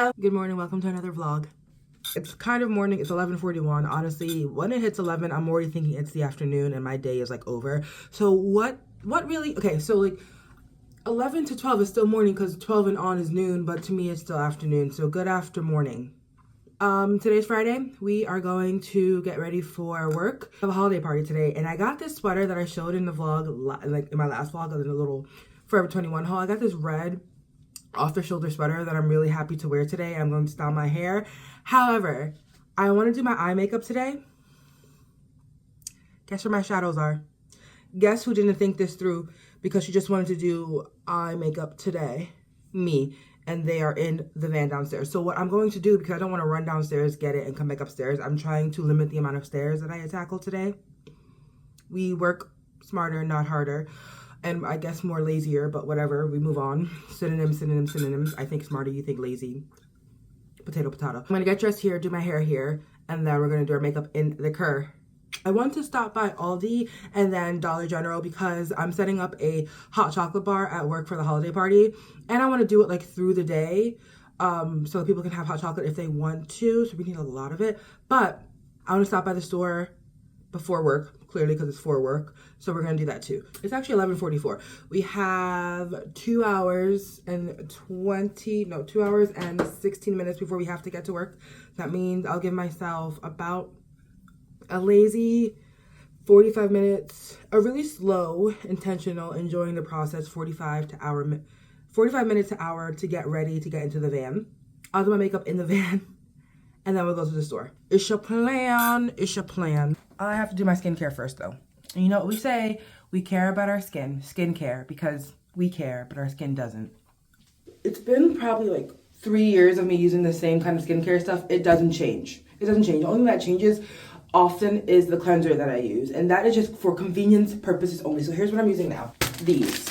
Hello. Good morning. Welcome to another vlog. It's kind of morning. It's 11:41. Honestly, when it hits 11, I'm already thinking it's the afternoon and my day is like over. So what really? Okay, so like 11 to 12 is still morning because 12 and on is noon, but to me it's still afternoon. So good after morning. Today's Friday. We are going to get ready for work. I have a holiday party today, and I got this sweater that I showed in the vlog, like in my last vlog, in a little Forever 21 haul. I got this red off-the-shoulder sweater that I'm really happy to wear today. I'm going to style my hair. However, I want to do my eye makeup today. Guess where my shadows are? Guess who didn't think this through because she just wanted to do eye makeup today? Me. And they are in the van downstairs. So what I'm going to do, because I don't want to run downstairs, get it, and come back upstairs, I'm trying to limit the amount of stairs that I tackle today. We work smarter, not harder. And I guess more lazier, but whatever, we move on. Synonyms, synonyms, synonyms. I think smarter, you think lazy. Potato, potato. I'm gonna get dressed here, do my hair here, and then we're gonna do our makeup in the Kerr. I want to stop by Aldi and then Dollar General because I'm setting up a hot chocolate bar at work for the holiday party. And I wanna do it like through the day so that people can have hot chocolate if they want to. So we need a lot of it. But I wanna stop by the store before work, clearly because it's for work. So we're gonna do that too. It's actually 11:44. We have 2 hours and 16 minutes before we have to get to work. That means I'll give myself about a lazy 45 minutes, a really slow, intentional, enjoying the process, 45 minutes to hour to get ready to get into the van. I'll do my makeup in the van. And then we'll go to the store. It's your plan. It's your plan. I have to do my skincare first, though. And you know what we say? We care about our skincare, because we care, but our skin doesn't. It's been probably like 3 years of me using the same kind of skincare stuff. It doesn't change. It doesn't change. The only thing that changes often is the cleanser that I use. And that is just for convenience purposes only. So here's what I'm using now. These.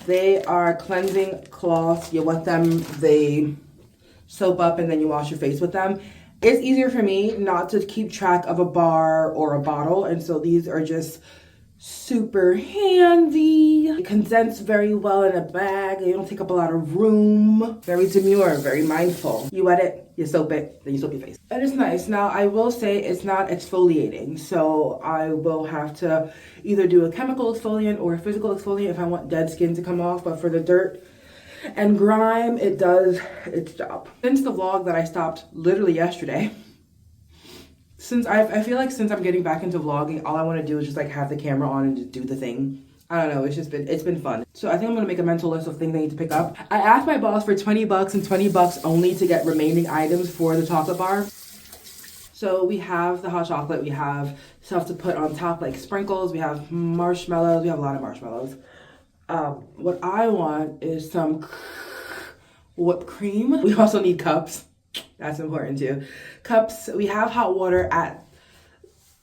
They are cleansing cloths. You wet them. They soap up and then you wash your face with them. It's easier for me not to keep track of a bar or a bottle, and so these are just super handy. It condense very well in a bag. They don't take up a lot of room. Very demure, very mindful. You wet it, you soap it, then you soap your face. And it's nice. Now, I will say it's not exfoliating, so I will have to either do a chemical exfoliant or a physical exfoliant if I want dead skin to come off, but for the dirt and grime, it does its job. Since the vlog that I stopped literally yesterday, I feel like since I'm getting back into vlogging, all I want to do is just like have the camera on and just do the thing. I don't know, it's been fun. So I think I'm gonna make a mental list of things I need to pick up. I asked my boss for 20 bucks and 20 bucks only to get remaining items for the chocolate bar. So we have the hot chocolate, we have stuff to put on top like sprinkles, we have marshmallows, we have a lot of marshmallows. What I want is some whipped cream. We also need cups. That's important too. Cups. We have hot water at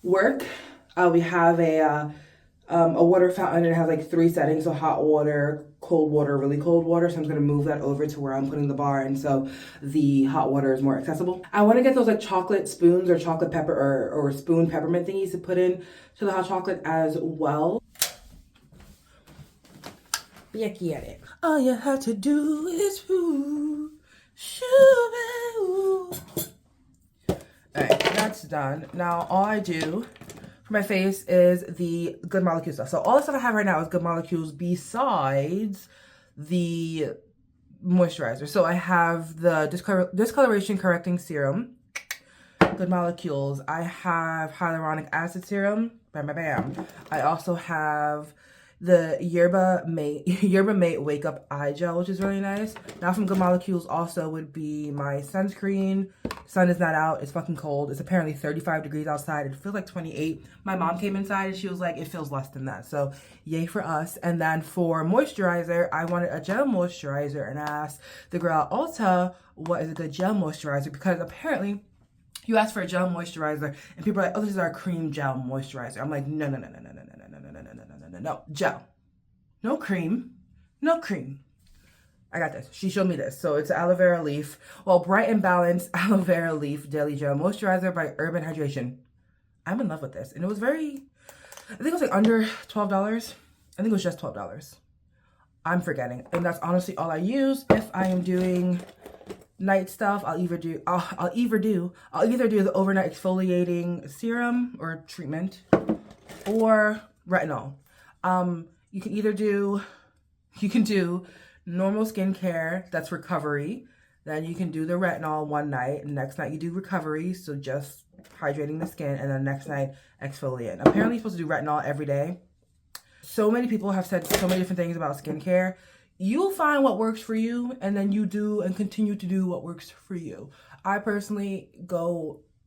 work. We have a water fountain, and it has like 3 settings. So hot water, cold water, really cold water. So I'm gonna move that over to where I'm putting the bar, and so the hot water is more accessible. I want to get those like chocolate spoons or chocolate pepper or spoon peppermint thingies to put in to the hot chocolate as well. Yucky at it. All you have to do is woo, shoo. Alright, that's done. Now all I do for my face is the Good Molecules stuff. So all the stuff I have right now is Good Molecules besides the moisturizer. So I have the discoloration correcting serum, Good Molecules. I have hyaluronic acid serum. Bam, bam, bam. I also have the Yerba Mate Wake Up Eye Gel, which is really nice. Now from Good Molecules also would be my sunscreen. Sun is not out. It's fucking cold. It's apparently 35 degrees outside. It feels like 28. My mom came inside and she was like, it feels less than that. So yay for us. And then for moisturizer, I wanted a gel moisturizer and asked the girl at Ulta what is a good gel moisturizer, because apparently you ask for a gel moisturizer and people are like, oh, this is our cream gel moisturizer. I'm like, no, gel. No cream. No cream. I got this. She showed me this. So it's aloe vera leaf. Well, Bright and Balanced aloe vera leaf daily gel moisturizer by Urban Hydration. I'm in love with this. And it was I think it was like under $12. I think it was just $12. I'm forgetting. And that's honestly all I use. If I am doing night stuff, I'll either do the overnight exfoliating serum or treatment or retinol. You can do normal skincare, that's recovery. Then you can do the retinol one night, and next night you do recovery, so just hydrating the skin, and then next night exfoliate. Apparently you're supposed to do retinol every day. So many people have said so many different things about skincare. You'll find what works for you, and then you do and continue to do what works for you. I personally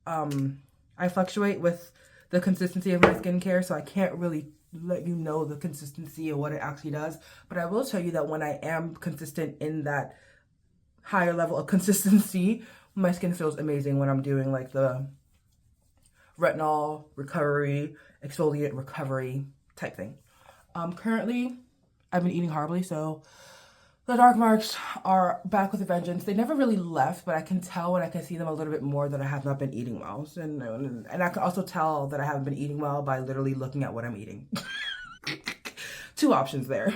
I fluctuate with the consistency of my skincare, so I can't really let you know the consistency of what it actually does. But I will tell you that when I am consistent in that higher level of consistency, my skin feels amazing when I'm doing like the retinol recovery, exfoliate recovery type thing. Currently, I've been eating horribly, so the dark marks are back with a vengeance. They never really left, but I can tell when I can see them a little bit more that I have not been eating well. And I can also tell that I haven't been eating well by literally looking at what I'm eating. Two options there.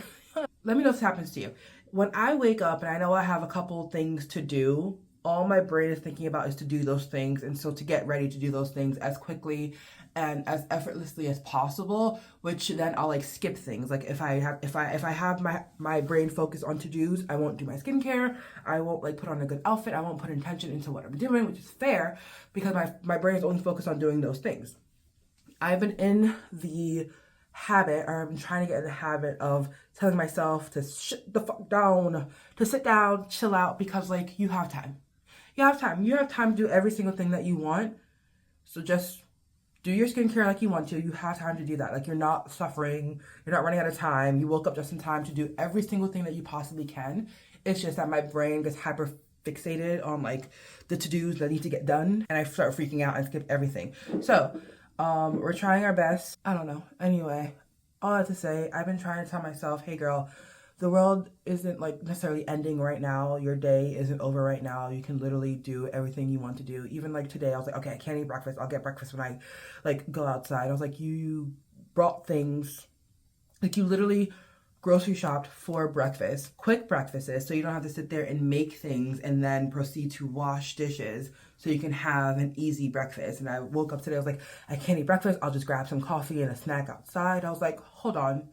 Let me know if this happens to you. When I wake up and I know I have a couple things to do, all my brain is thinking about is to do those things. And so to get ready to do those things as quickly and as effortlessly as possible, which then I'll like skip things. Like if I have my brain focused on to-dos, I won't do my skincare. I won't like put on a good outfit. I won't put intention into what I'm doing, which is fair because my brain is only focused on doing those things. I've been in the habit, or I've been trying to get in the habit of telling myself to shut the fuck down, to sit down, chill out, because like you have time. You have time. You have time to do every single thing that you want. So just do your skincare like you want to. You have time to do that. Like you're not suffering. You're not running out of time. You woke up just in time to do every single thing that you possibly can. It's just that my brain gets hyper fixated on like the to-dos that need to get done. And I start freaking out and skip everything. So we're trying our best. I don't know. Anyway, all that to say, I've been trying to tell myself, hey girl, the world isn't like necessarily ending right now. Your day isn't over right now. You can literally do everything you want to do. Even like today, I was like, okay, I can't eat breakfast. I'll get breakfast when I like go outside. I was like, you brought things, like you literally grocery shopped for breakfast, quick breakfasts, so you don't have to sit there and make things and then proceed to wash dishes so you can have an easy breakfast. And I woke up today, I was like, I can't eat breakfast. I'll just grab some coffee and a snack outside. I was like, hold on.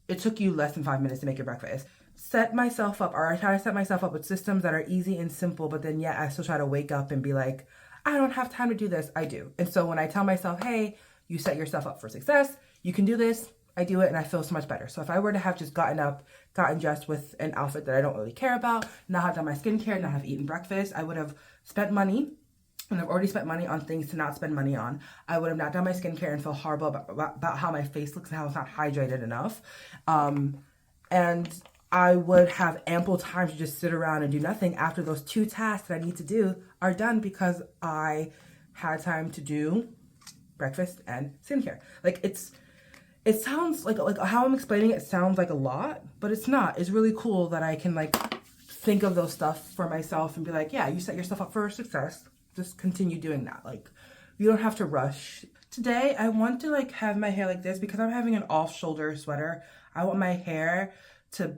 It took you less than 5 minutes to make your breakfast. Set myself up, or I try to set myself up with systems that are easy and simple, but then yet I still try to wake up and be like, I don't have time to do this. I do. And so when I tell myself, hey, you set yourself up for success, you can do this, I do it and I feel so much better. So if I were to have just gotten dressed with an outfit that I don't really care about, not have done my skincare, not have eaten breakfast, I would have spent money. And I've already spent money on things to not spend money on. I would have not done my skincare and feel horrible about how my face looks and how it's not hydrated enough. And I would have ample time to just sit around and do nothing after those 2 tasks that I need to do are done because I had time to do breakfast and skincare. Like it sounds like how I'm explaining it sounds like a lot, but it's not. It's really cool that I can like think of those stuff for myself and be like, yeah, you set yourself up for success. Just continue doing that. Like you don't have to rush. Today I want to like have my hair like this because I'm having an off-shoulder sweater. I want my hair to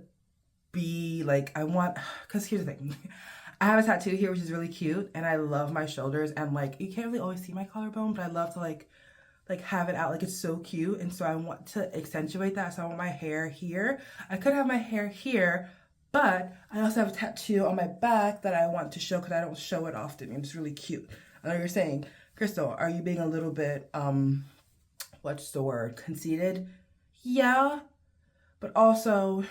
be like, because here's the thing. I have a tattoo here which is really cute and I love my shoulders and like you can't really always see my collarbone, but I love to like have it out. Like it's so cute, and so I want to accentuate that. So I want my hair here. I could have my hair here, but I also have a tattoo on my back that I want to show because I don't show it often. It's really cute. I know you're saying, Crystal, are you being a little bit what's the word, conceited? Yeah, but also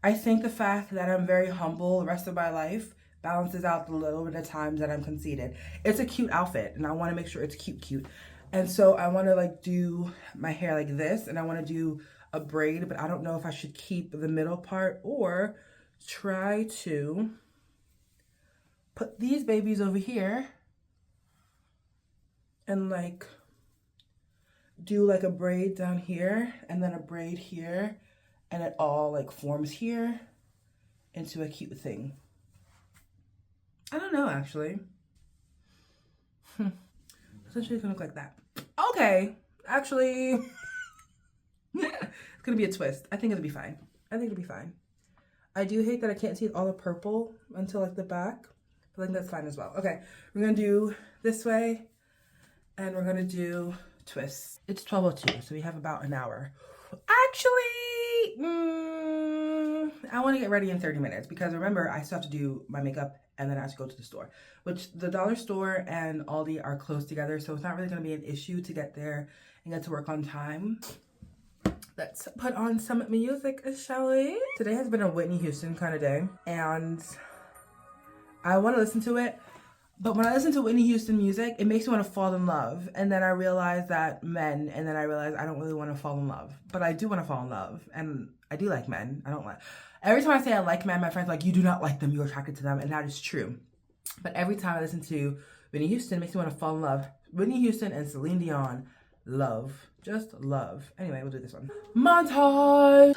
I think the fact that I'm very humble the rest of my life balances out the little bit of times that I'm conceited. It's a cute outfit and I want to make sure it's cute. And so I want to like do my hair like this and I want to do a braid, but I don't know if I should keep the middle part or try to put these babies over here and like do like a braid down here and then a braid here and it all like forms here into a cute thing. I don't know, actually. Essentially, it's gonna look like that. Okay, actually, it's gonna be a twist. I think it'll be fine. I think it'll be fine. I do hate that I can't see all the purple until like the back, but I think that's fine as well. Okay, we're gonna do this way, and we're gonna do twists. It's 12:02, so we have about an hour. Actually, I want to get ready in 30 minutes because remember, I still have to do my makeup and then I have to go to the store, which the dollar store and Aldi are close together, so it's not really going to be an issue to get there and get to work on time. Let's put on some music, shall we? Today has been a Whitney Houston kind of day, and I want to listen to it. But when I listen to Whitney Houston music, it makes me want to fall in love. And then I realize that men, and then I realize I don't really want to fall in love. But I do want to fall in love. And I do like men. I don't like... Every time I say I like men, my friends are like, you do not like them. You're attracted to them. And that is true. But every time I listen to Whitney Houston, it makes me want to fall in love. Whitney Houston and Celine Dion. Love. Just love. Anyway, we'll do this one. Montage!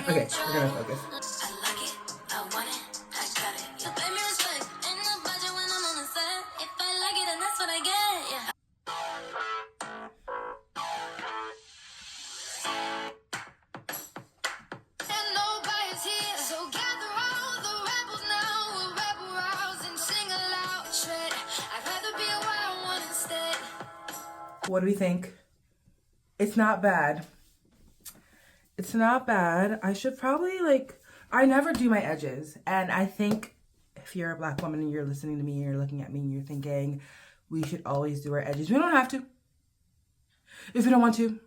Okay, we're gonna focus. I like it, I want it, I got it. You pay me respect, ain't no budget when I'm on the set. If I like it, then that's what I get, yeah. And nobody's here, so gather all the rebels now. We'll rebel rouse and sing aloud. Shred, I'd rather be a wild one instead. What do we think? It's not bad. It's not bad. I should probably I never do my edges. And I think if you're a black woman and you're listening to me and you're looking at me and you're thinking, we should always do our edges. We don't have to. If we don't want to.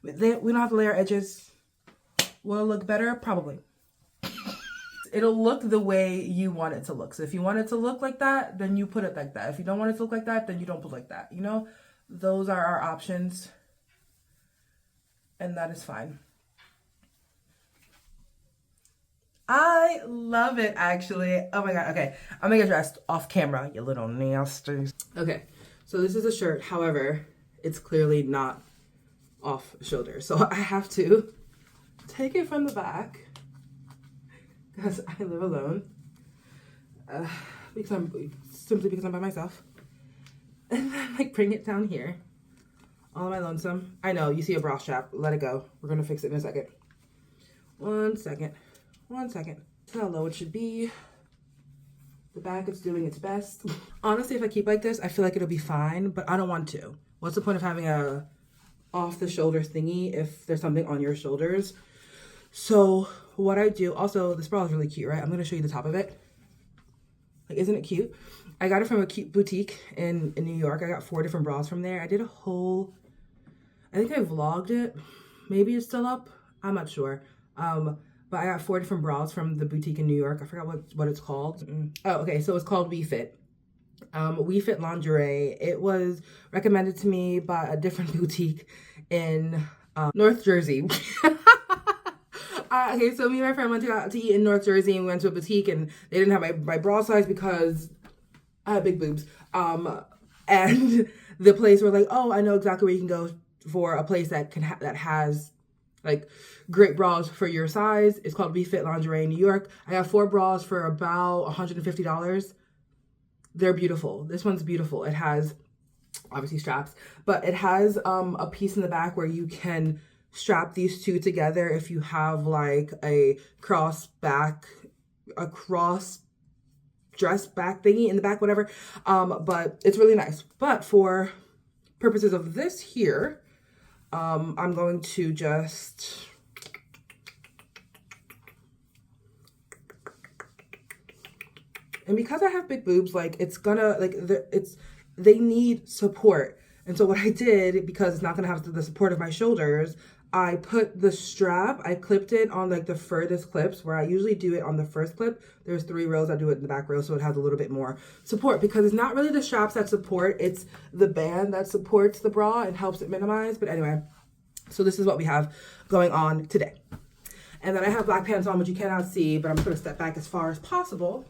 We don't have to lay our edges. Will it look better? Probably. It'll look the way you want it to look. So if you want it to look like that, then you put it like that. If you don't want it to look like that, then you don't put it like that. You know, those are our options. And that is fine. I love it, actually. Oh my God, okay. I'm gonna get dressed off camera, you little nasties. Okay, so this is a shirt. However, it's clearly not off shoulder. So I have to take it from the back because I live alone. Because I'm by myself. And then bring it down here. All am I lonesome? I know, you see a bra strap. Let it go. We're gonna fix it in a second. 1 second. 1 second. That's how low it should be. The back is doing its best. Honestly, if I keep like this, I feel like it'll be fine, but I don't want to. What's the point of having a off the shoulder thingy if there's something on your shoulders? So what I do, also this bra is really cute, right? I'm gonna show you the top of it. Isn't it cute? I got it from a cute boutique in New York. I got 4 different bras from there. I did a whole, I think I vlogged it. Maybe it's still up. I'm not sure. But I got 4 different bras from the boutique in New York. I forgot what it's called. Oh, okay. So it's called We Fit. We Fit Lingerie. It was recommended to me by a different boutique in North Jersey. Okay, so me and my friend went to eat in North Jersey and we went to a boutique and they didn't have my bra size because I have big boobs. And the place were like, oh, I know exactly where you can go for a place that has great bras for your size. It's called We Fit Lingerie in New York. I got 4 bras for about $150. They're beautiful. This one's beautiful. It has obviously straps, but it has a piece in the back where you can strap these 2 together if you have a cross dress back thingy in the back, whatever. But it's really nice. But for purposes of this here, I'm going to just and because I have big boobs, it's gonna they need support. And so what I did, because it's not gonna have the support of my shoulders, I put the strap, I clipped it on the furthest clips where I usually do it on the first clip. There's 3 rows, I do it in the back row so it has a little bit more support because it's not really the straps that support, it's the band that supports the bra and helps it minimize. But anyway, so this is what we have going on today. And then I have black pants on, which you cannot see, but I'm just gonna step back as far as possible.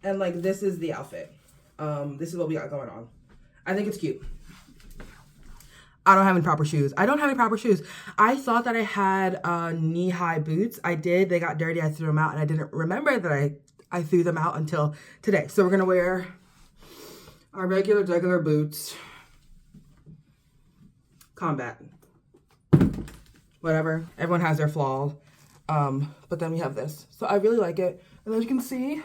And this is the outfit. This is what we got going on. I think it's cute. I don't have any proper shoes. I don't have any proper shoes. I thought that I had knee-high boots. I did. They got dirty. I threw them out, and I didn't remember that I threw them out until today. So we're going to wear our regular boots. Combat. Whatever. Everyone has their flaws. But then we have this. So I really like it. And as you can see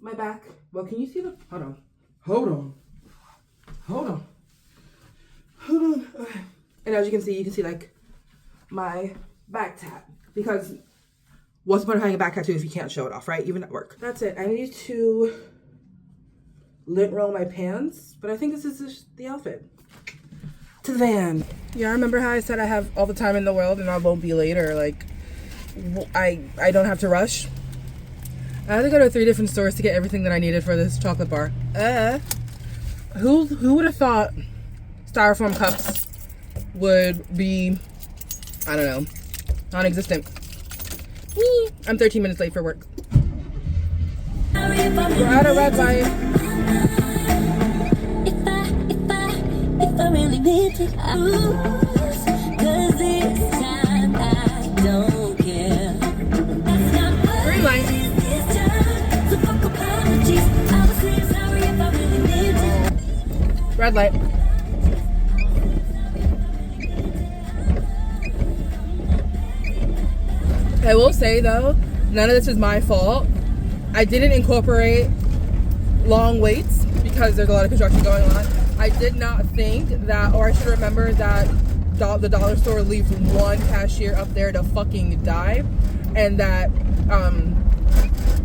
my back. Well, can you see the... Hold on. And as you can see like my back tat. Because what's the point of having a back tattoo if you can't show it off, right? Even at work. That's it. I need to lint roll my pants, but I think this is the outfit. To the van. Yeah, remember how I said I have all the time in the world and I won't be late, or like I don't have to rush? I had to go to 3 different stores to get everything that I needed for this chocolate bar. Who would have thought styrofoam cups would be, I don't know, non-existent. I'm 13 minutes late for work. We're at a red light. If I really need to lose, 'cause this time I don't care. That's not green light. So fuck apologies. I will say sorry if I really need to. Red light. I will say though, none of this is my fault. I didn't incorporate long waits because there's a lot of construction going on. I did not think that, or I should remember that the dollar store leaves one cashier up there to fucking die, and that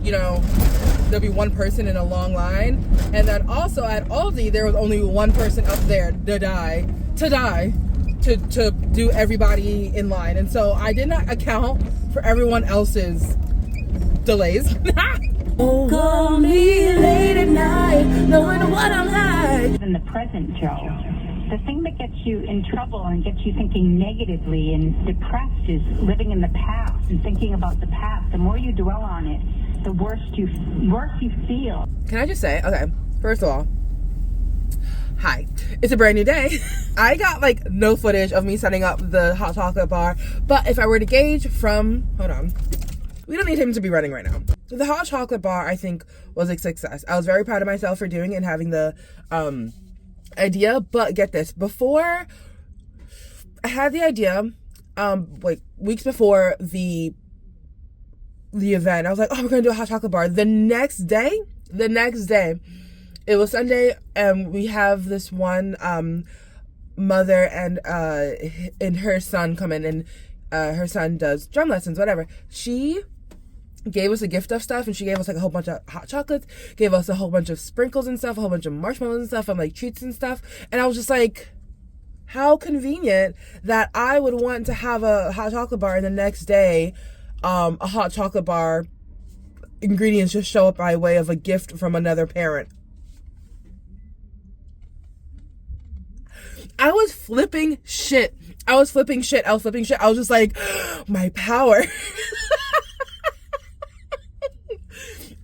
you know, there'll be one person in a long line, and then also at Aldi there was only one person up there to do everybody in line, and so I did not account for everyone else's delays. Call me late at night, knowing what I'm like. In the present, Joe, the thing that gets you in trouble and gets you thinking negatively and depressed is living in the past and thinking about the past. The more you dwell on it, the worse you feel. Can I just say, okay, first of all, hi, it's a brand new day. I got like no footage of me setting up the hot chocolate bar, but if I were to gauge from, hold on, we don't need him to be running right now. The hot chocolate bar, I think, was a success. I was very proud of myself for doing it and having the idea, but get this, before I had the idea, like weeks before the event, I was like, oh, we're gonna do a hot chocolate bar. The next day, it was Sunday, and we have this one mother and her son come in, and her son does drum lessons, whatever. She gave us a gift of stuff, and she gave us like a whole bunch of hot chocolates, gave us a whole bunch of sprinkles and stuff, a whole bunch of marshmallows and stuff, and like treats and stuff. And I was just like, how convenient that I would want to have a hot chocolate bar, and the next day a hot chocolate bar ingredients just show up by way of a gift from another parent. I was flipping shit. I was just like, my power.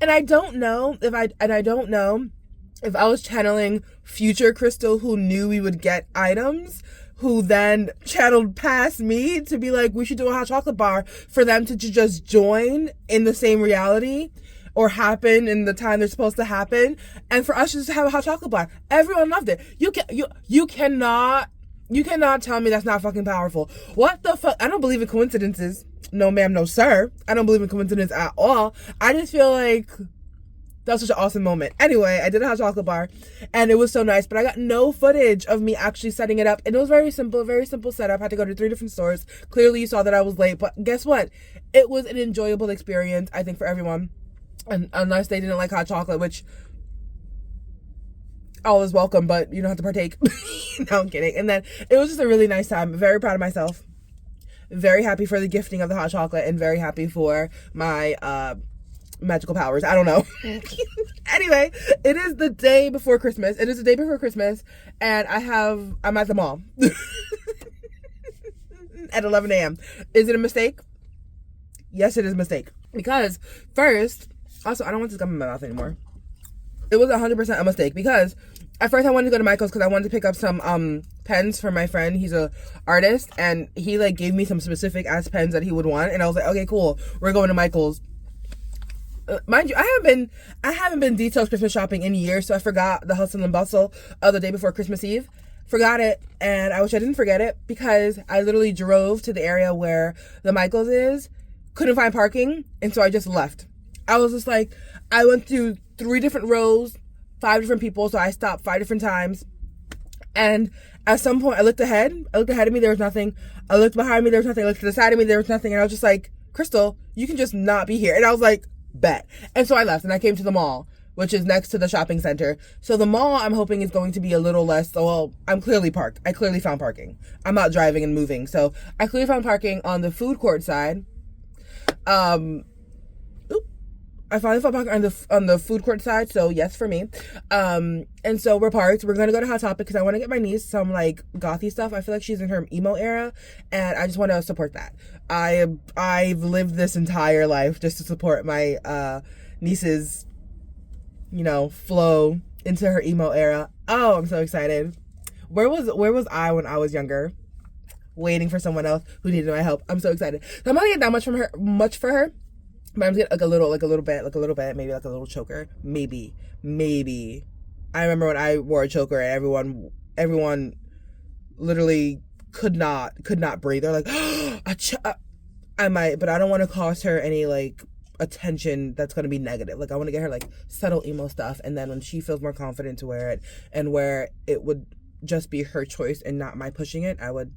And I don't know if I was channeling future Crystal, who knew we would get items, who then channeled past me to be like, we should do a hot chocolate bar, for them to just join in the same reality or happen in the time they're supposed to happen, and for us to just have a hot chocolate bar. Everyone loved it. You cannot tell me that's not fucking powerful. What the fuck? I don't believe in coincidences. No ma'am, no sir. I don't believe in coincidence at all. I just feel like that was such an awesome moment. Anyway, I did a hot chocolate bar, and it was so nice, but I got no footage of me actually setting it up. And it was very simple setup. I had to go to 3 different stores. Clearly you saw that I was late, but guess what? It was an enjoyable experience, I think, for everyone. And unless they didn't like hot chocolate, which all is welcome, but you don't have to partake. No, I'm kidding. And then it was just a really nice time. Very proud of myself. Very happy for the gifting of the hot chocolate, and very happy for my magical powers. I don't know. Anyway, it is the day before Christmas. And I'm at the mall at 11 a.m. Is it a mistake? Yes, it is a mistake. Because first, also, I don't want this gum in my mouth anymore. It was 100% a mistake, because at first I wanted to go to Michael's because I wanted to pick up some pens for my friend. He's a artist, and he like gave me some specific ass pens that he would want, and I was like, okay, cool, we're going to Michael's. mind you, I haven't been detailed Christmas shopping in years, so I forgot the hustle and bustle of the day before Christmas Eve. Forgot it, and I wish I didn't forget it, because I literally drove to the area where the Michaels is, couldn't find parking, and so I just left. I was just like, I went through 3 different rows, 5 different people, so I stopped 5 different times. And at some point, I looked ahead of me, there was nothing. I looked behind me, there was nothing. I looked to the side of me, there was nothing. And I was just like, Crystal, you can just not be here. And I was like, bet. And so I left, and I came to the mall, which is next to the shopping center. So the mall, I'm hoping, is going to be a little less, well, I'm clearly parked. I clearly found parking. I'm not driving and moving. So I clearly found parking on the food court side. I finally found parking on the food court side, so yes for me. And so we're parked. We're gonna go to Hot Topic because I want to get my niece some like gothy stuff. I feel like she's in her emo era, and I just want to support that. I've lived this entire life just to support my niece's, flow into her emo era. Oh, I'm so excited. Where was I when I was younger? Waiting for someone else who needed my help. I'm so excited. So I'm not gonna get that much for her. But I'm gonna get like a little bit, maybe like a little choker. Maybe. I remember when I wore a choker and everyone literally could not breathe. They're like, I might, but I don't want to cost her any like attention that's going to be negative. Like I want to get her like subtle emo stuff, and then when she feels more confident to wear it, and where it would just be her choice and not my pushing it, I would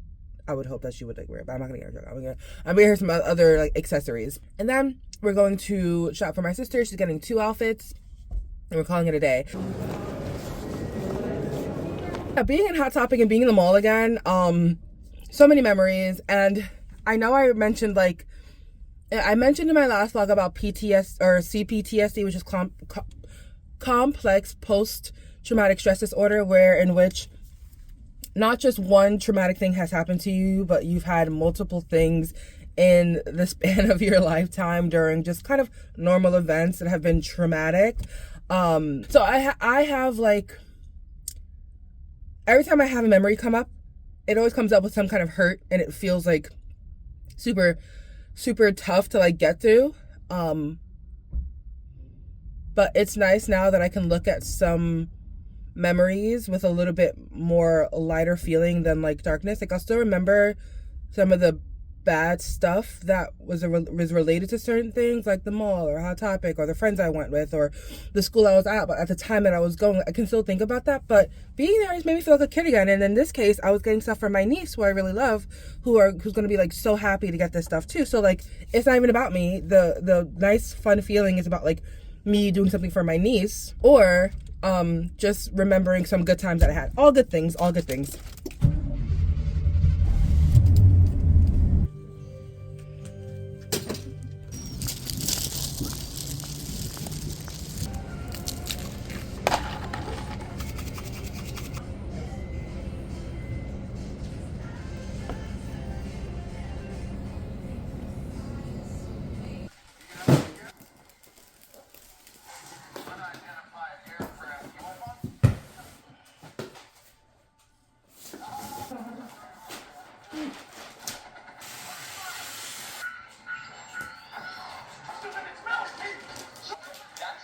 hope that she would like wear it, but I'm not gonna get her a choker. I'm gonna get her some other like accessories, and then we're going to shop for my sister. She's getting 2 outfits, and we're calling it a day. Being in Hot Topic and being in the mall again, so many memories. And I know I mentioned in my last vlog about PTS or CPTSD, which is complex post-traumatic stress disorder, in which not just one traumatic thing has happened to you, but you've had multiple things in the span of your lifetime during just kind of normal events that have been traumatic. So I have like, every time I have a memory come up, it always comes up with some kind of hurt, and it feels like super, super tough to like get through. But it's nice now that I can look at some memories with a little bit more lighter feeling than like darkness. Like I'll still remember some of the bad stuff that was related to certain things, like the mall or Hot Topic or the friends I went with or the school I was at. But at the time that I was going, I can still think about that. But being there just made me feel like a kid again. And in this case, I was getting stuff from my niece, who I really love, who's going to be like so happy to get this stuff too. So like, it's not even about me. The nice fun feeling is about like me doing something for my niece, or just remembering some good times that I had. All good things.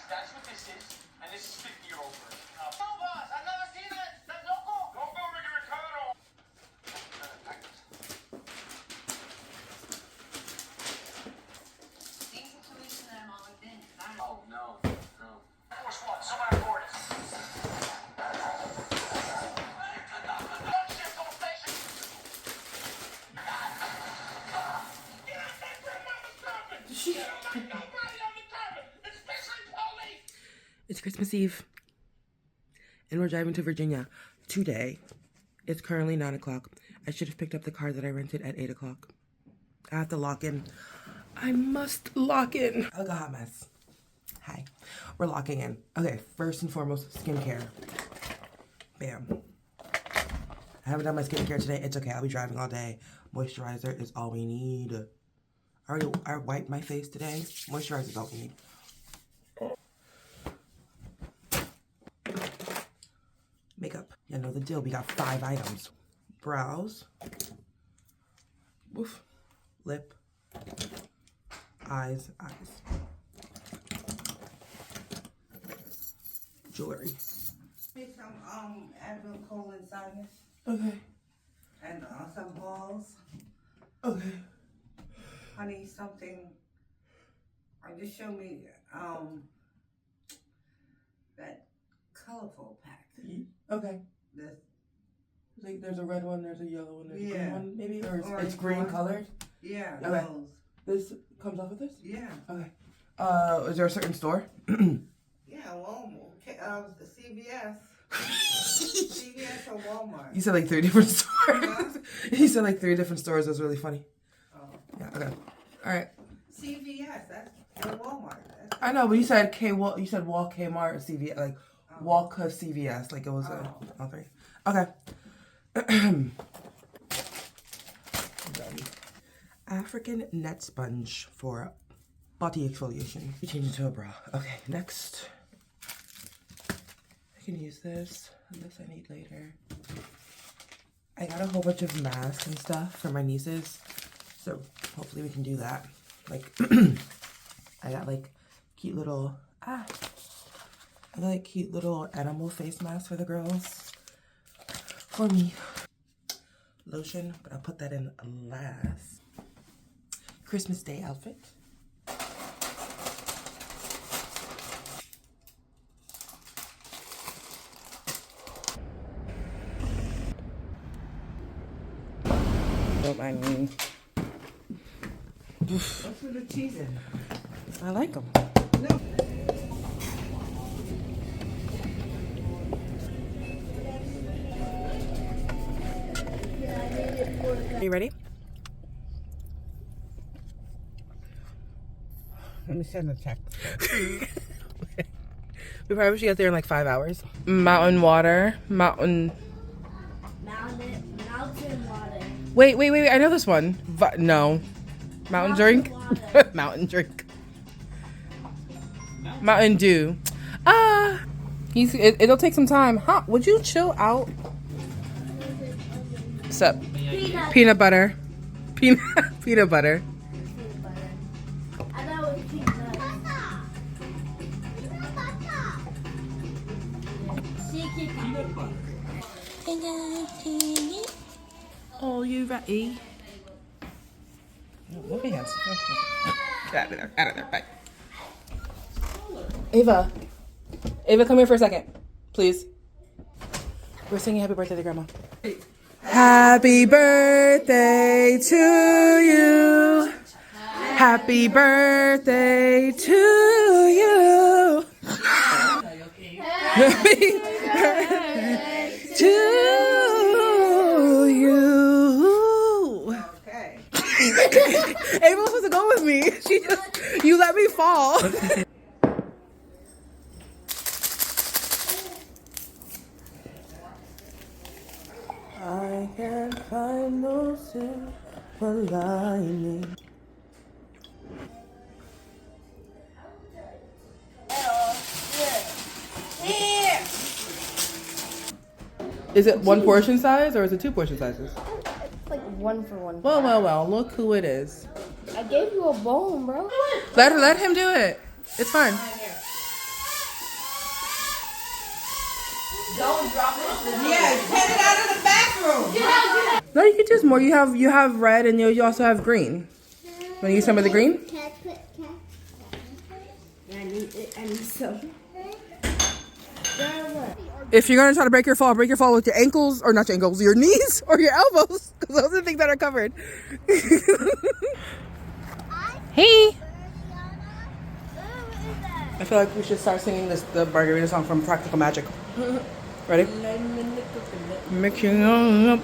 That's what this is, and this is 50-year-old version. No, boss, I've never seen it. That's loco. Go, Ricardo. Same situation that I'm always in. Oh, no. Which one? Someone aboard us. It's Christmas Eve, and we're driving to Virginia today. It's currently 9 o'clock. I should have picked up the car that I rented at 8 o'clock. I have to lock in. I must lock in. I look a hot mess. Hi. We're locking in. Okay, first and foremost, skincare. Bam. I haven't done my skincare today. It's okay. I'll be driving all day. Moisturizer is all we need. I wiped my face today. Moisturizer is all we need. Makeup. You know the deal. We got 5 items. Brows. Woof. Lip. Eyes. jewelry. Need some Advil colon sinus Okay. and some balls. Okay. Honey, something. Just show me that colorful pack. Okay. This. Like there's a red one, there's a yellow one, there's a green Yeah. one, maybe, or Or it's green one. colored. Yeah, Okay. those. This comes off with this. Yeah. Okay. Is there a certain store? Yeah, Walmart. CVS. CVS or Walmart. You said like 3 different stores. Huh? You said like 3 different stores. That's really funny. Oh. Yeah. Okay. All right. CVS. That's or Walmart. That's I know, but you said You said Wal Kmart CVS, like Oh. Walka CVS, like it was all 3. Okay. African net sponge for body exfoliation. We change it to a bra. Okay, next. I can use this. This I need later. I got a whole bunch of masks and stuff for my nieces, so hopefully we can do that. Like, I got like cute little I got like cute little animal face masks for the girls. For me. Lotion, but I'll put that in last. Christmas Day outfit. Don't mind me. What's with the cheese in? I like them. No. Are you ready? Let me send a text. We probably should get there in like 5 hours. Mountain water. Mountain water. Wait. I know this one. No. Mountain drink. Mountain drink. Mountain Dew. It'll take some time. Huh? Would you chill out? Sup? Peanut butter. Peanut butter. I thought it was peanut butter. Oh, you ready? Move your hands. Get out of there. Out of there. Bye. Ava, come here for a second, please. We're singing happy birthday to Grandma. Happy birthday to you. Happy birthday to you. Happy birthday to you. Okay. Ava was supposed to go with me. You let me fall. I can't find no silver lining. Is it 1 portion size or is it 2 portion sizes? It's like 1 for 1. Well, look who it is. I gave you a bone, bro. Let him do it. It's fine. Yeah, get it out of the bathroom. No, you can choose more. You have red and you also have green. Want to use some of the green? Yeah, I need some. If you're gonna try to break your fall with your ankles, or not your ankles, your knees or your elbows, because those are the things that are covered. Hey! I feel like we should start singing the Margarita song from Practical Magic. Ready? Mixing up.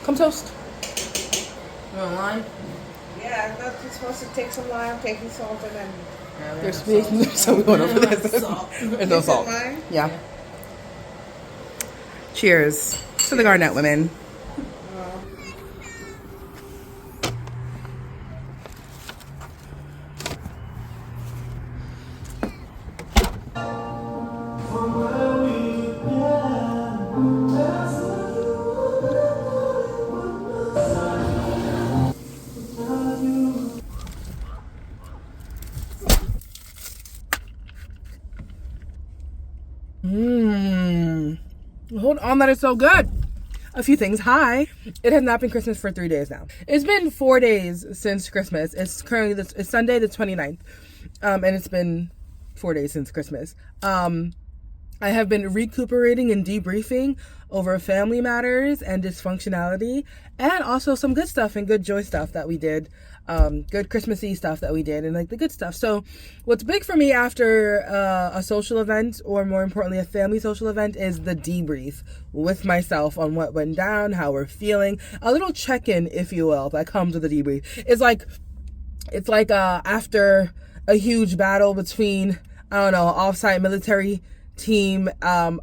Come toast. You want lime? Yeah, I thought you're supposed to take some lime, taking salt, and then. There's sweet, so we went over this. There's no salt. Lime? Yeah. Cheers to the Garnett women. hold on, that is so good. A few things. Hi. It has not been Christmas for 3 days now. It's been 4 days since Christmas. It's currently it's Sunday the 29th. And it's been 4 days since Christmas. I have been recuperating and debriefing over family matters and dysfunctionality, and also some good stuff and good joy stuff that we did. Good Christmassy stuff that we did, and like the good stuff. So what's big for me after a social event, or more importantly a family social event, is the debrief with myself on what went down, how we're feeling, a little check-in, if you will, that comes with the debrief. It's like after a huge battle between, I don't know, off-site military team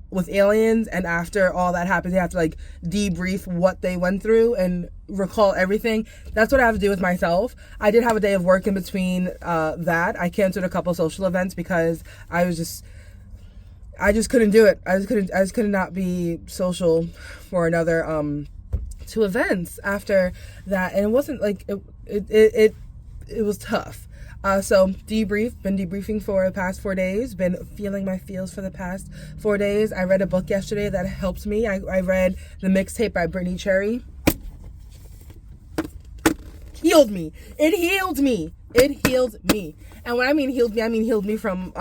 with aliens, and after all that happens, they have to like debrief what they went through and recall everything. That's what I have to do with myself. I did have a day of work in between that. I canceled a couple social events because I just couldn't do it. I just could not be social for another 2 events after that, and it wasn't like it was tough. So been debriefing for the past 4 days, been feeling my feels for the past 4 days. I read a book yesterday that helped me. I read the mixtape by Brittany Cherry. Healed me. It healed me. It healed me. And when I mean healed me, I mean healed me from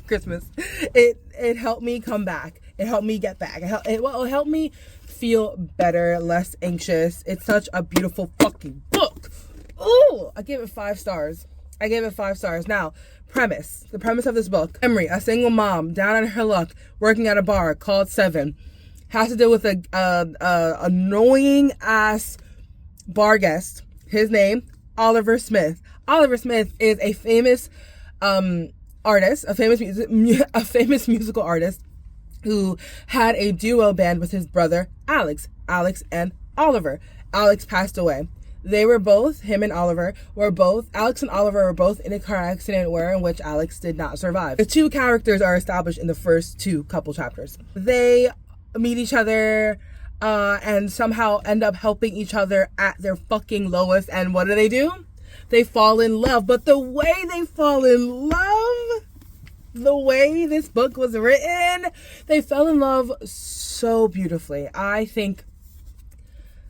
Christmas. It helped me come back. It helped me get back. It helped me feel better, less anxious. It's such a beautiful fucking book. Ooh, I gave it 5 stars. Now, the premise of this book. Emery, a single mom, down on her luck, working at a bar called Seven, has to deal with a annoying ass bar guest. His name, Oliver Smith. Oliver Smith is a famous artist, a famous musical artist who had a duo band with his brother, Alex and Oliver. Alex passed away. Alex and Oliver were both in a car accident in which Alex did not survive. The 2 characters are established in the first 2 couple chapters. They meet each other and somehow end up helping each other at their fucking lowest. And what do? They fall in love. But the way they fall in love, the way this book was written, they fell in love so beautifully. I think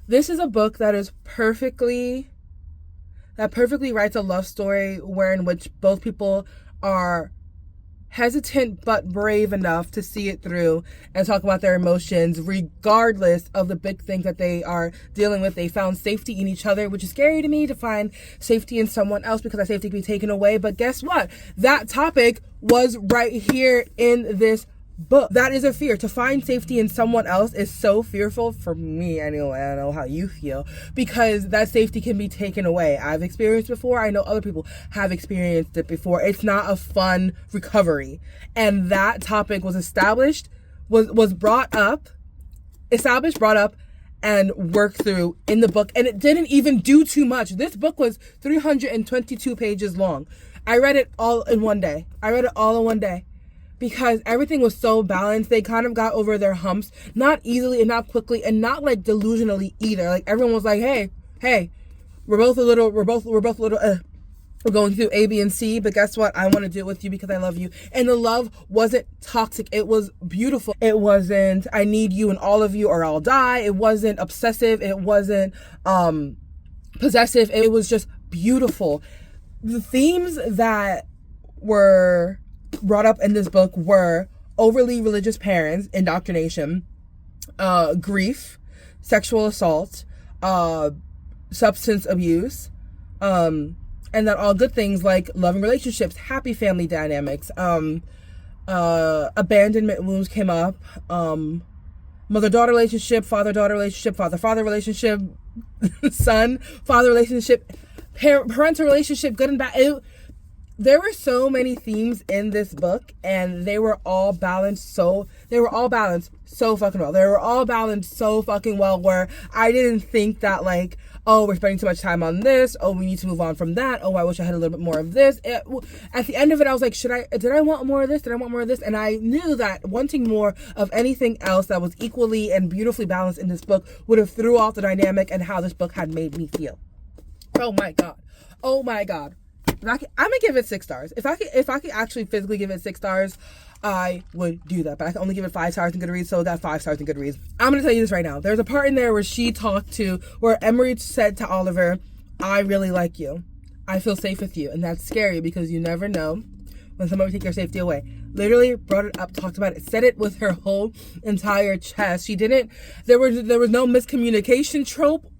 this is a book that perfectly writes a love story in which both people are hesitant but brave enough to see it through and talk about their emotions regardless of the big thing that they are dealing with. They found safety in each other, which is scary to me to find safety in someone else because that safety can be taken away. But guess what? That topic was right here in this book. That is a fear. To find safety in someone else is so fearful for me anyway. I don't know how you feel, because that safety can be taken away. I've experienced before. I know other people have experienced it before. It's not a fun recovery. And that topic was brought up, and worked through in the book. And it didn't even do too much. This book was 322 pages long. I read it all in one day. Because everything was so balanced. They kind of got over their humps, not easily and not quickly, and not like delusionally either. Like everyone was like, hey, we're both a little, we're going through A, B, and C, but guess what? I want to deal with you because I love you. And the love wasn't toxic. It was beautiful. It wasn't, I need you and all of you or I'll die. It wasn't obsessive. It wasn't possessive. It was just beautiful. The themes that were brought up in this book were overly religious parents, indoctrination, grief, sexual assault, substance abuse, and that all good things like loving relationships, happy family dynamics, abandonment wounds came up, mother-daughter relationship, father-daughter relationship, father-father relationship, son-father relationship, parental relationship, good and bad. There were so many themes in this book, and they were all balanced so fucking well. They were all balanced so fucking well, where I didn't think that like, oh, we're spending too much time on this. Oh, we need to move on from that. Oh, I wish I had a little bit more of this. At the end of it, I was like, did I want more of this? Did I want more of this? And I knew that wanting more of anything else that was equally and beautifully balanced in this book would have threw off the dynamic and how this book had made me feel. Oh my God. I'm gonna give it 6 stars. If I could actually physically give it 6 stars, I would do that. But I can only give it 5 stars in Goodreads, so it got 5 stars in Goodreads. I'm going to tell you this right now. There's a part in there where Emery said to Oliver, I really like you. I feel safe with you. And that's scary because you never know when someone would take your safety away. Literally brought it up, talked about it, said it with her whole entire chest. There was no miscommunication trope.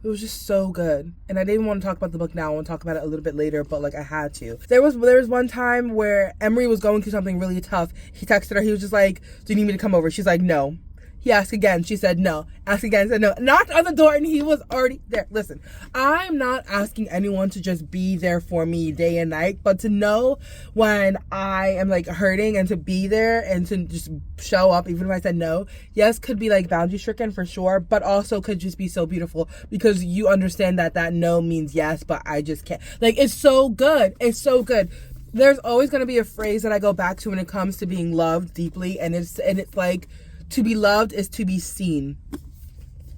It was just so good. And I didn't want to talk about the book now. I want to talk about it a little bit later, but like I had to. There was one time where Emery was going through something really tough. He texted her. He was just like, do you need me to come over? She's like, no. He asked again. She said no. Asked again. Said no. Knocked on the door and he was already there. Listen, I'm not asking anyone to just be there for me day and night, but to know when I am like hurting and to be there and to just show up, even if I said no, yes, could be like boundary stricken for sure, but also could just be so beautiful because you understand that no means yes, but I just can't. Like, it's so good. It's so good. There's always going to be a phrase that I go back to when it comes to being loved deeply, and it's like, to be loved is to be seen.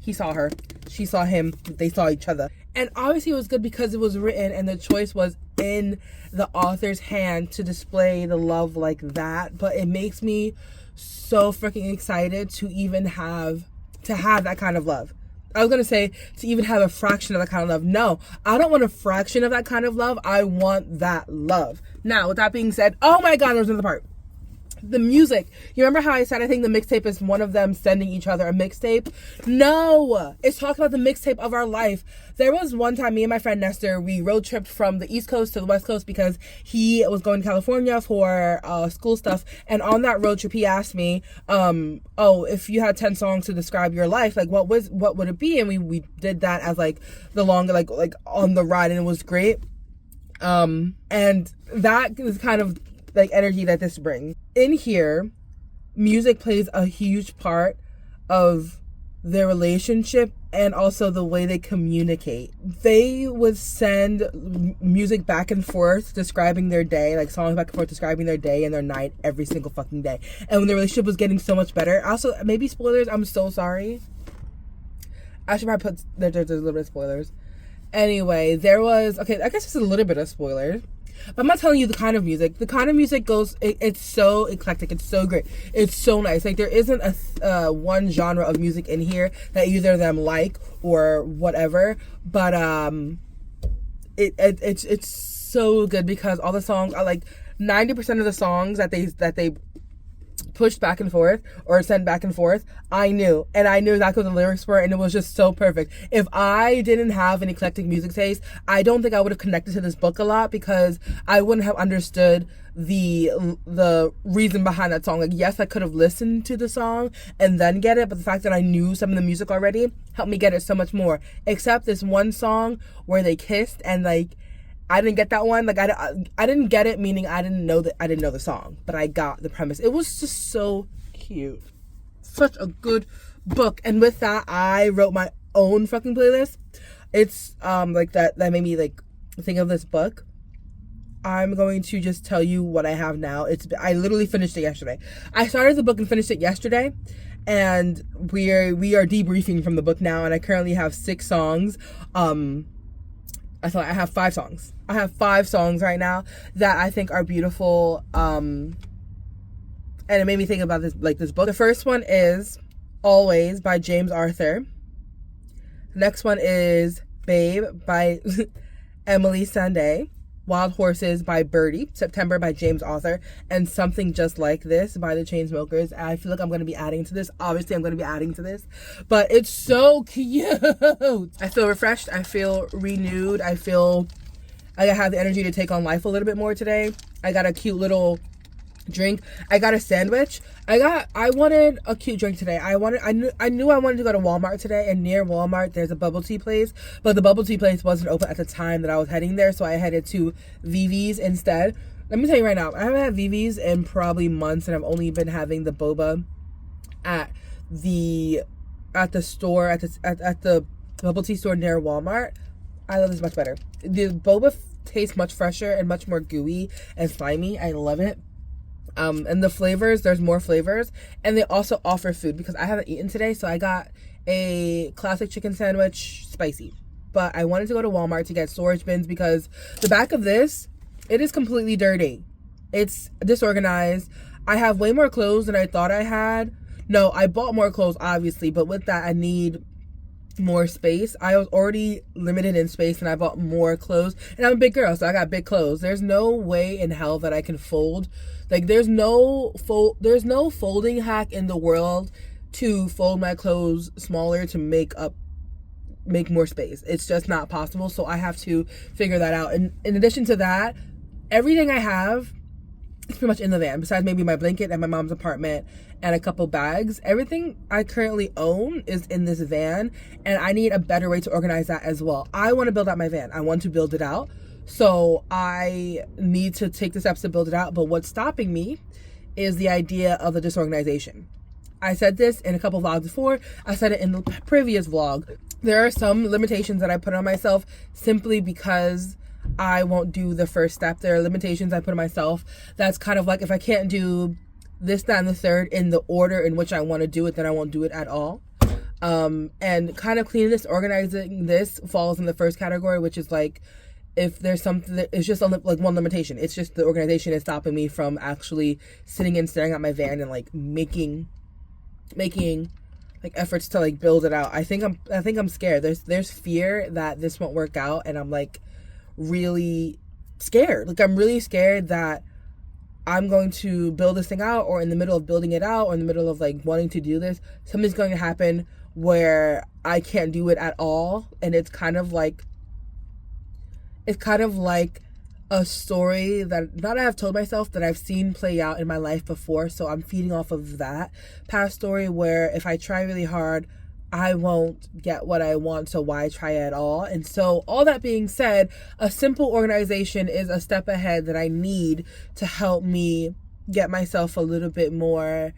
He saw her. She saw him. They saw each other. And obviously it was good because it was written and the choice was in the author's hand to display the love like that. But it makes me so freaking excited to even have that kind of love. I was going to say to even have a fraction of that kind of love. No, I don't want a fraction of that kind of love. I want that love. Now, with that being said, oh my God, there's another part. The music. You remember how I said I think the mixtape is one of them sending each other a mixtape? No! It's talking about the mixtape of our life. There was one time me and my friend Nestor, we road tripped from the East Coast to the West Coast because he was going to California for school stuff. And on that road trip, he asked me, if you had 10 songs to describe your life, like what would it be? And we did that as like the longer, like on the ride, and it was great. And that is kind of like energy that this brings. In here, music plays a huge part of their relationship and also the way they communicate. They would send music back and forth describing their day, like songs back and forth describing their day and their night every single fucking day. And when the relationship was getting so much better, also, maybe spoilers, I'm so sorry. I should probably put, there's a little bit of spoilers. Anyway, I guess it's a little bit of spoilers. But I'm not telling you the kind of music. The kind of music goes, it's so eclectic. It's so great. It's so nice. Like, there isn't a one genre of music in here that either of them like or whatever. But it's so good because all the songs are like 90% of the songs that they pushed back and forth or sent back and forth, I knew exactly what the lyrics were, and it was just so perfect. If I didn't have an eclectic music taste, I don't think I would have connected to this book a lot because I wouldn't have understood the reason behind that song. Like, yes, I could have listened to the song and then get it, but the fact that I knew some of the music already helped me get it so much more. Except this one song where they kissed, and like, I didn't get that one. Like, I didn't get it, meaning I didn't know the song, but I got the premise. It was just so cute. Such a good book. And with that, I wrote my own fucking playlist. It's like that made me like think of this book. I'm going to just tell you what I have now. I literally finished it yesterday. I started the book and finished it yesterday, and we are debriefing from the book now, and I currently have 6 songs. I have 5 songs. I have 5 songs right now that I think are beautiful. And it made me think about this book. The first one is Always by James Arthur. The next one is Babe by Emily Sandé. Wild Horses by Birdie. September by James Arthur. And Something Just Like This by the Chainsmokers. I feel like I'm going to be adding to this. Obviously, I'm going to be adding to this. But it's so cute. I feel refreshed. I feel renewed. I feel like I have the energy to take on life a little bit more today. I got a cute little drink. I got a sandwich. I wanted a cute drink today. I knew I wanted to go to Walmart today, and near Walmart there's a bubble tea place, but the bubble tea place wasn't open at the time that I was heading there, so I headed to Vivi's instead. Let me tell you right now, I haven't had Vivi's in probably months, and I've only been having the boba at the bubble tea store near Walmart. I love this much better. The boba tastes much fresher and much more gooey and slimy. I love it. And the flavors, there's more flavors, and they also offer food because I haven't eaten today, so I got a classic chicken sandwich, spicy. But I wanted to go to Walmart to get storage bins because the back of this, it is completely dirty. It's disorganized. I have way more clothes than I thought I had. No, I bought more clothes, obviously, but with that, I need more space. I was already limited in space and I bought more clothes. And I'm a big girl, so I got big clothes. There's no way in hell that I can fold. Like, there's no folding hack in the world to fold my clothes smaller to make more space. It's just not possible. So I have to figure that out. And in addition to that, everything I have is pretty much in the van, besides maybe my blanket and my mom's apartment and a couple bags. Everything I currently own is in this van, and I need a better way to organize that as well. I want to build out my van. I want to build it out. So I need to take the steps to build it out. But what's stopping me is the idea of the disorganization. I said this in a couple vlogs before. I said it in the previous vlog. There are some limitations that I put on myself simply because I won't do the first step. There are limitations I put on myself. That's kind of like, if I can't do this, that, and the third in the order in which I want to do it, then I won't do it at all. And kind of cleaning this, organizing this falls in the first category, which is like, if there's something that it's just like one limitation. It's just the organization is stopping me from actually sitting and staring at my van and like making like efforts to like build it out. I think I'm scared. There's fear that this won't work out, and I'm like really scared. Like, I'm really scared that I'm going to build this thing out, or in the middle of building it out, or in the middle of like wanting to do this, something's going to happen where I can't do it at all. And it's kind of like a story that I've told myself, that I've seen play out in my life before. So I'm feeding off of that past story, where if I try really hard, I won't get what I want, so why try at all? And so, all that being said, a simple organization is a step ahead that I need to help me get myself a little bit more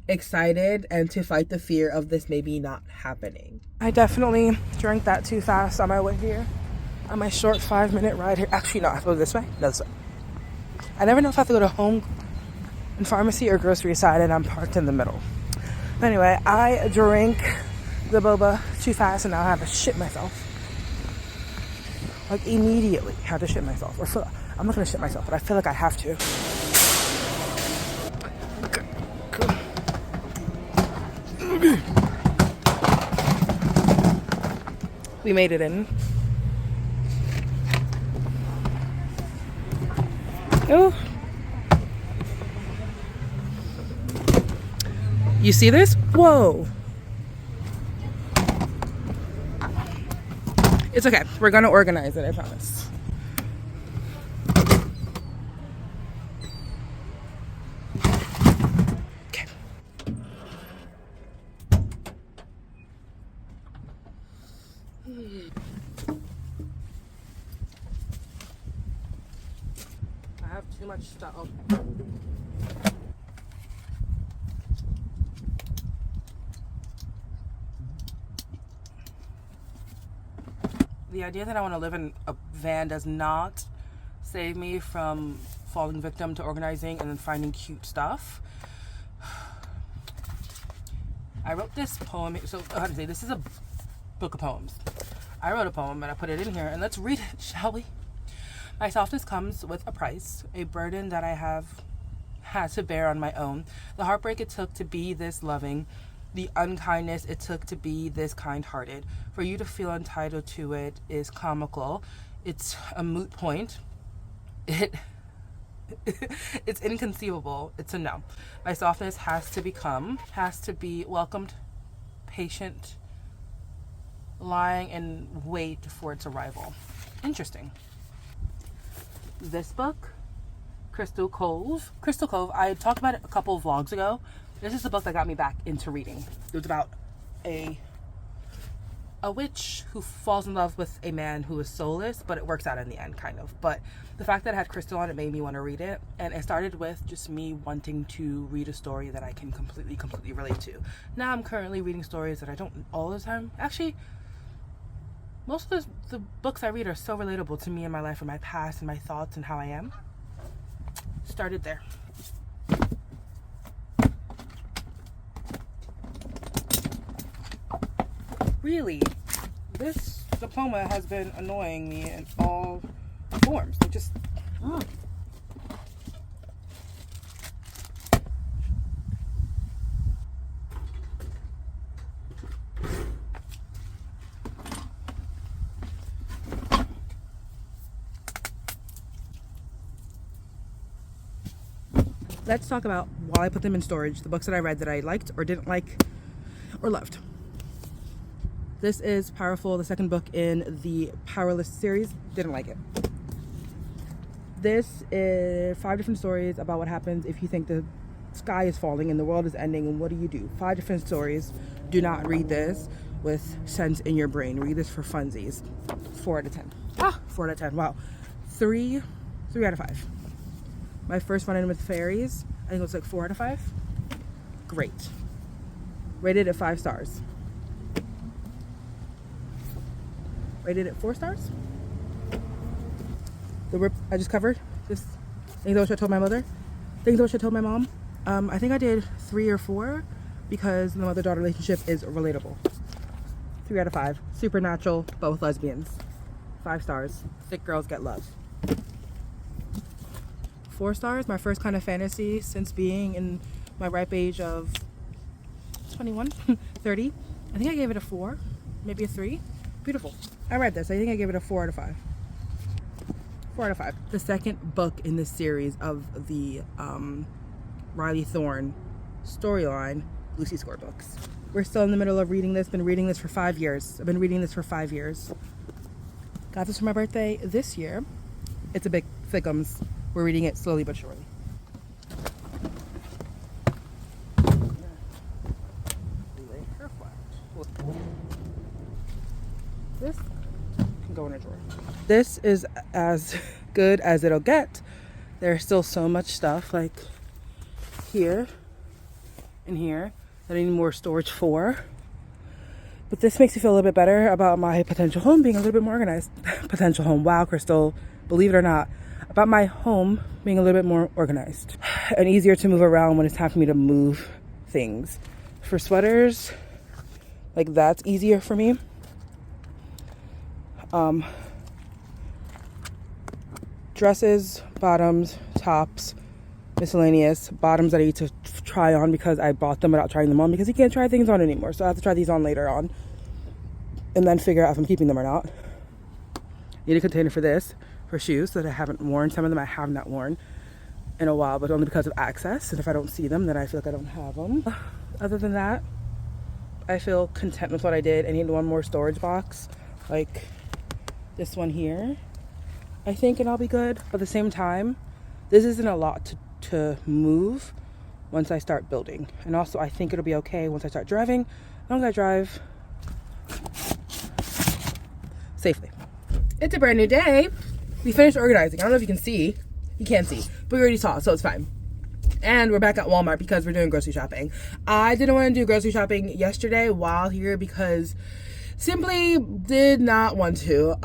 excited and to fight the fear of this maybe not happening. I definitely drank that too fast on my way here, on my short 5-minute ride here. Actually, no, I have to go this way. No, this way. I never know if I have to go to home and pharmacy or grocery side, and I'm parked in the middle. But anyway, I drank the boba too fast, and now I have to shit myself. Like, immediately had to shit myself. I'm not gonna shit myself, but I feel like I have to. Okay. We made it in. Oh. You see this? Whoa. It's okay. We're gonna organize it, I promise. Okay. I have too much stuff. The idea that I want to live in a van does not save me from falling victim to organizing and then finding cute stuff. I wrote this poem. So, how to say, this is a book of poems. I wrote a poem and I put it in here, and let's read it, shall we? My softness comes with a price, a burden that I have had to bear on my own. The heartbreak it took to be this loving, the unkindness it took to be this kind-hearted. For you to feel entitled to it is comical. It's a moot point. It's inconceivable. It's a no. My softness has to be welcomed, patient, lying in wait for its arrival. Interesting. This book, Crystal Cove, I talked about it a couple of vlogs ago. This is the book that got me back into reading. It was about a witch who falls in love with a man who is soulless, but it works out in the end, kind of. But the fact that it had Crystal on it made me want to read it. And it started with just me wanting to read a story that I can completely relate to. Now I'm currently reading stories that I don't all the time. Actually, most of the books I read are so relatable to me and my life and my past and my thoughts and how I am. Started there. Really, this diploma has been annoying me in all forms. Like, just let's talk about, while I put them in storage, the books that I read that I liked or didn't like or loved. This is Powerful, the second book in the Powerless series. Didn't like it. This is 5 different stories about what happens if you think the sky is falling and the world is ending, and what do? 5 different stories. Do not read this with sense in your brain. Read this for funsies. 4 out of 10. 4 out of 10. Wow. 3 out of 5. My first run-in with fairies, I think it was like 4 out of 5. Great. Rated at 5 stars. Rated at 4 stars. The rip I just covered. Just things I wish I told my mother. Things I wish I told my mom. I think I did 3 or 4 because the mother-daughter relationship is relatable. 3 out of 5. Supernatural, both lesbians. 5 stars. Thick girls get love. 4 stars. My first kind of fantasy since being in my ripe age of 21, 30. I think I gave it a 4, maybe a 3. Beautiful. I read this. I think I gave it a 4 out of 5. 4 out of 5. The second book in this series of the Riley Thorne storyline, Lucy Score books. We're still in the middle of reading this. Been reading this for 5 years. I've been reading this for 5 years. Got this for my birthday this year. It's a big thickums. We're reading it slowly but surely. This can go in a drawer. This is as good as it'll get. There's still so much stuff like here and here that I need more storage for. But this makes me feel a little bit better about my potential home being a little bit more organized. Potential home. Wow, Crystal. Believe it or not. About my home being a little bit more organized. And easier to move around when it's time for me to move things. For sweaters, like that's easier for me. Dresses, bottoms, tops, miscellaneous. Bottoms that I need to try on because I bought them without trying them on because you can't try things on anymore. So I have to try these on later on and then figure out if I'm keeping them or not. Need a container for this, for shoes that I haven't worn. Some of them I have not worn in a while, but only because of access. And if I don't see them, then I feel like I don't have them. Other than that, I feel content with what I did. I need one more storage box, like this one here, I think, and I'll be good. But at the same time, this isn't a lot to move once I start building. And also, I think it'll be okay once I start driving, as long as I drive safely. It's a brand new day. We finished organizing. I don't know if you can see. You can't see, but we already saw, so it's fine. And we're back at Walmart because we're doing grocery shopping. I didn't want to do grocery shopping yesterday while here because simply did not want to.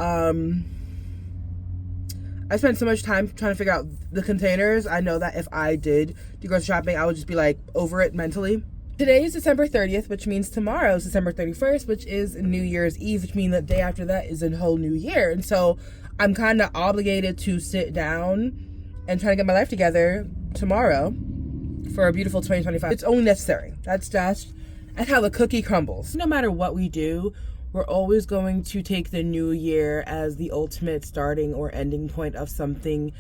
I spent so much time trying to figure out the containers. I know that if I did do grocery shopping, I would just be like over it mentally. Today is December 30th, which means tomorrow is December 31st, which is New Year's Eve, which means the day after that is a whole new year. And so I'm kind of obligated to sit down and try to get my life together tomorrow for a beautiful 2025. It's only necessary. That's how the cookie crumbles. No matter what we do, we're always going to take the new year as the ultimate starting or ending point of something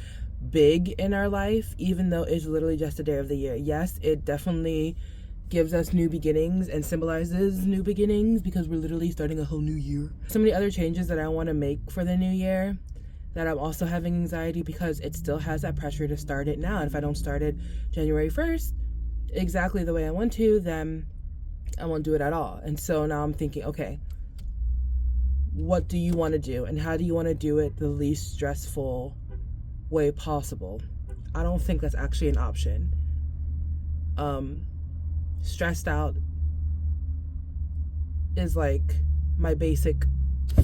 big in our life, even though it's literally just a day of the year. Yes, it definitely gives us new beginnings and symbolizes new beginnings because we're literally starting a whole new year. So many other changes that I want to make for the new year that I'm also having anxiety because it still has that pressure to start it now. And if I don't start it January 1st, exactly the way I want to, then I won't do it at all. And so now I'm thinking, okay, what do you want to do? And how do you want to do it the least stressful way possible? I don't think that's actually an option. Stressed out is like my basic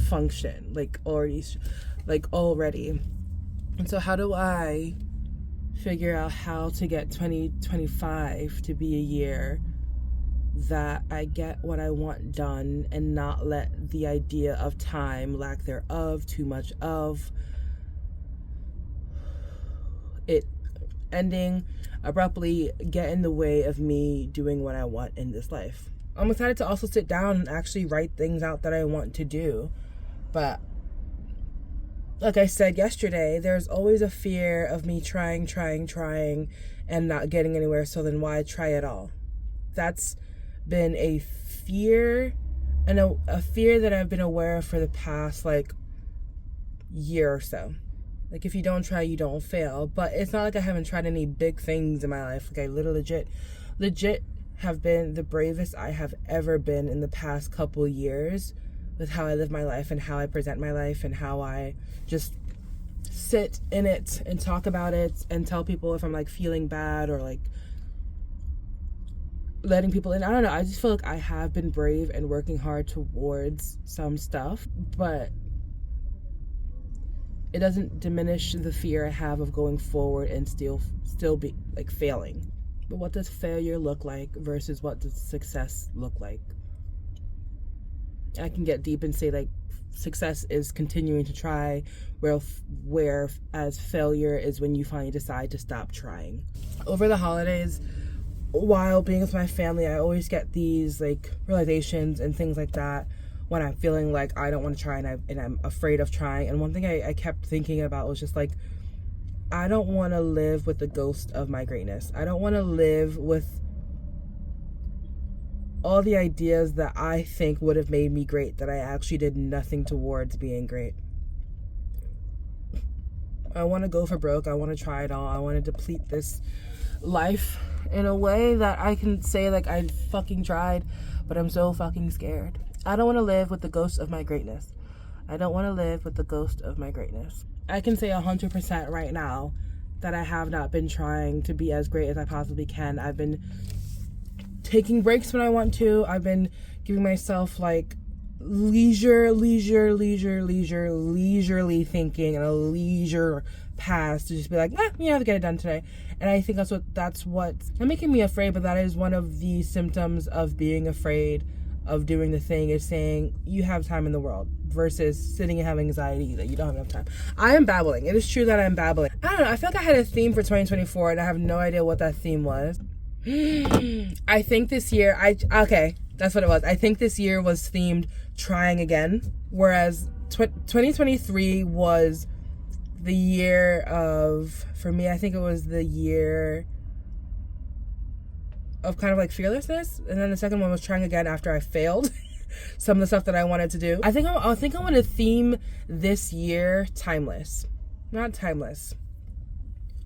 function, like already. And so how do I figure out how to get 2025 to be a year that I get what I want done and not let the idea of time, lack thereof, too much of it ending abruptly get in the way of me doing what I want in this life. I'm excited to also sit down and actually write things out that I want to do, but like I said yesterday, there's always a fear of me trying, and not getting anywhere, so then why try at all? That's been a fear, and a fear that I've been aware of for the past, like, year or so. Like, if you don't try, you don't fail. But it's not like I haven't tried any big things in my life. Like, I legit have been the bravest I have ever been in the past couple years with how I live my life and how I present my life and how I just sit in it and talk about it and tell people if I'm, like, feeling bad or, like, letting people in. I don't know. I just feel like I have been brave and working hard towards some stuff, but it doesn't diminish the fear I have of going forward and still be, like, failing. But what does failure look like versus what does success look like? I can get deep and say, like, success is continuing to try, whereas failure is when you finally decide to stop trying. Over the holidays, while being with my family, I always get these, like, realizations and things like that when I'm feeling like I don't want to try and I'm afraid of trying. And one thing I kept thinking about was just, like, I don't want to live with the ghost of my greatness. I don't want to live with all the ideas that I think would have made me great that I actually did nothing towards being great. I want to go for broke. I want to try it all. I want to deplete this life in a way that I can say, like, I fucking tried, but I'm so fucking scared. I don't want to live with the ghost of my greatness. I don't want to live with the ghost of my greatness. I can say 100% right now that I have not been trying to be as great as I possibly can. I've been taking breaks when I want to. I've been giving myself, like, leisurely thinking and a leisure pass to just be like, you have to get it done today. And I think that's what's not making me afraid, but that is one of the symptoms of being afraid of doing the thing, is saying you have time in the world versus sitting and having anxiety that you don't have enough time. I am babbling. It is true that I'm babbling. I don't know. I feel like I had a theme for 2024 and I have no idea what that theme was. I think this year, okay, that's what it was. I think this year was themed trying again, whereas 2023 was the year of, for me, I think it was the year of kind of like fearlessness, and then the second one was trying again after I failed some of the stuff that I wanted to do. I think I want to theme this year timeless, not timeless.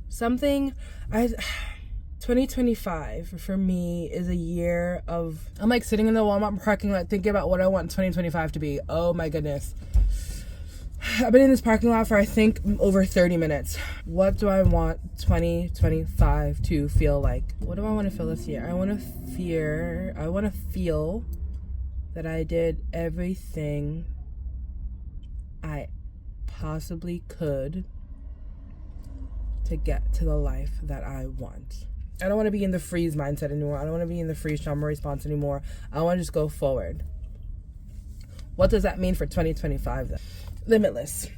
2025 for me is a year of, I'm like sitting in the Walmart parking lot thinking about what I want 2025 to be. Oh my goodness. I've been in this parking lot for, I think, over 30 minutes. What do I want 2025 to feel like? What do I want to feel this year? I want to feel that I did everything I possibly could to get to the life that I want. I don't want to be in the freeze mindset anymore. I don't want to be in the freeze trauma response anymore. I want to just go forward. What does that mean for 2025 then? Limitless.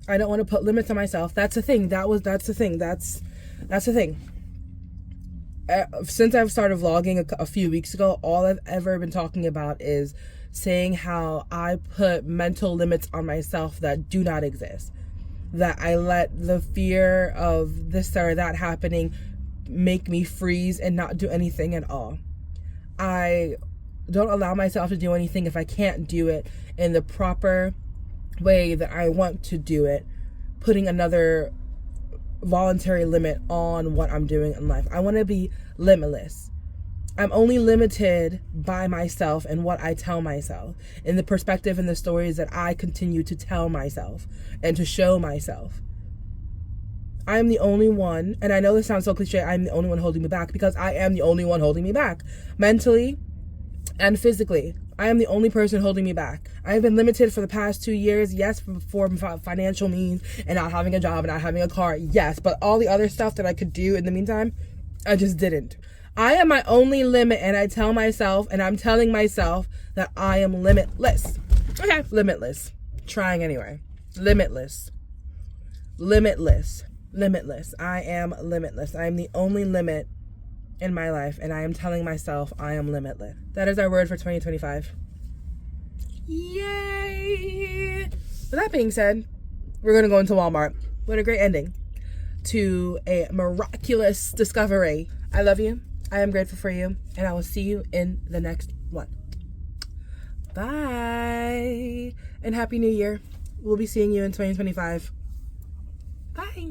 I don't want to put limits on myself. That's the thing. That's the thing. Since I've started vlogging a few weeks ago, all I've ever been talking about is saying how I put mental limits on myself that do not exist. That I let the fear of this or that happening make me freeze and not do anything at all. I don't allow myself to do anything if I can't do it in the proper way that I want to do it, putting another voluntary limit on what I'm doing in life. I want to be limitless. I'm only limited by myself and what I tell myself, in the perspective and the stories that I continue to tell myself and to show myself. I am the only one, and I know this sounds so cliche, I'm the only one holding me back, because I am the only one holding me back, mentally and physically. I am the only person holding me back. I have been limited for the past 2 years, yes, for financial means and not having a job and not having a car, yes, but all the other stuff that I could do in the meantime, I just didn't. I am my only limit, and I tell myself, and I'm telling myself that I am limitless. Okay, limitless. Trying anyway. Limitless. I am limitless. I am the only limit in my life, and I am telling myself I am limitless. That is our word for 2025. Yay! With that being said, we're gonna go into Walmart. What a great ending to a miraculous discovery. I love you. I am grateful for you. And I will see you in the next one. Bye. And Happy New Year. We'll be seeing you in 2025.